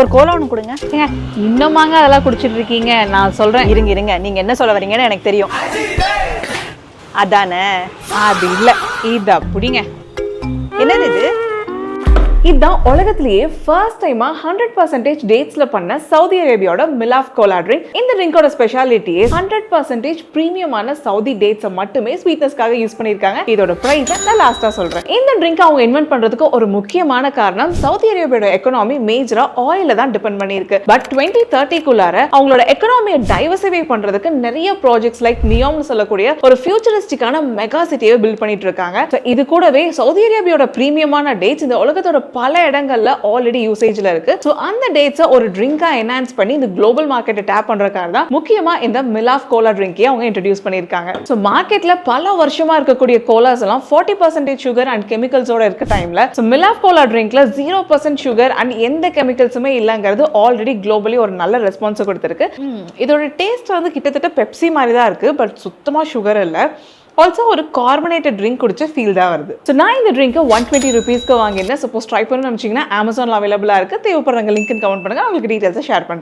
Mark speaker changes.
Speaker 1: ஒரு கோலா ஒன்று கொடுங்க.
Speaker 2: ஏங்க இன்னுமாங்க அதெல்லாம் குடிச்சிட்டு இருக்கீங்க? நான் சொல்றேன்,
Speaker 1: இருங்க நீங்க என்ன சொல்ல வரீங்கன்னு எனக்கு தெரியும். அதானே?
Speaker 2: அது இல்ல, இதா புடிங்க.
Speaker 1: என்னது இது?
Speaker 2: இதுதான் உலகத்திலேயே ஃபர்ஸ்ட் டைமா 100% டேட்ஸ்ல பண்ண சவுதி அரேபியாவோட மிலாஃப் கோலா ட்ரிங்க். இந்த ட்ரிங்கோட ஸ்பெஷாலிட்டி 100% பிரீமியமான சவுதி டேட்ஸை மட்டுமே ஸ்வீட்னஸ்க்காக யூஸ் பண்ணிருக்காங்க. இதோட பிரைஸ் நான் லாஸ்டா சொல்றேன். இந்த ட்ரிங்க் அவங்க இன்வென்ட் பண்றதுக்கு ஒரு முக்கியமான காரணம் சவுதி அரேபியாவோட எக்கனாமி மேஜரா ஆயில தான் டிபெண்ட் பண்ணிருக்கு. பட் 2030க்குள்ளார அவங்களோட எக்கனாமியை டைவர்சிஃபை பண்றதுக்கு நிறைய ப்ராஜெக்ட்ஸ் லைக் நியோம்னு சொல்லக்கூடிய ஒரு ஃபியூச்சரிஸ்டிக்கான மெகா சிட்டியை பில்ட் பண்ணிட்டு இருக்காங்க. இது கூடவே சவுதி அரேபியாவோட பிரீமியமான டேட்ஸ் இந்த உலகத்தோட பல இடங்கள்ல ஆல்ரெடி யூசேஜ்ல இருக்கு. சோ அந்த டேட்ஸை ஒரு ட்ரிங்கா என்ஹான்ஸ் பண்ணி இந்த குளோபல் மார்க்கெட்டை டேப் பண்றதுக்காக தான் முக்கியமா இந்த மிலாஃப் கோலா ட்ரிங்கை அவங்க இன்ட்ரோடியூஸ் பண்ணிருக்காங்க. சோ மார்க்கெட்ல பல வருஷமா இருக்கக்கூடிய கோலாஸ் எல்லாம் 40% சுகர் அண்ட் கெமிக்கல்ஸோட இருக்க டைம்ல சோ மிலாஃப் கோலா ட்ரிங்க்ல 0% சுகர் அண்ட் எந்த கெமிக்கல்ஸுமே இல்லங்கிறது ஆல்ரெடி குளோபலி ஒரு நல்ல ரெஸ்பான்ஸ் கொடுத்திருக்கு. இதோட டேஸ்ட் வந்து கிட்டத்தட்ட பெப்சி மாதிரி தான் இருக்கு, பட் சுத்தமா சுகர் இல்ல. ஆல்சோ ஒரு கார்பனேட்டட் ட்ரிங்க் குடிச்ச ஃபீல் தான் வருது. ஸோ நான் இந்த ட்ரிங்கை 120 ருபீஸ்க்கு வாங்கியிருந்தேன். சப்போஸ் ட்ரை பண்ணணும்னு நினச்சிங்கன்னா அமேசானில் அவைலபிளாக இருக்குது. தேவைப்படுறவங்க லிங்க் கமெண்ட் பண்ணுங்கள், உங்களுக்கு டீட்டெயில்ஸை ஷேர் பண்ணுறேன்.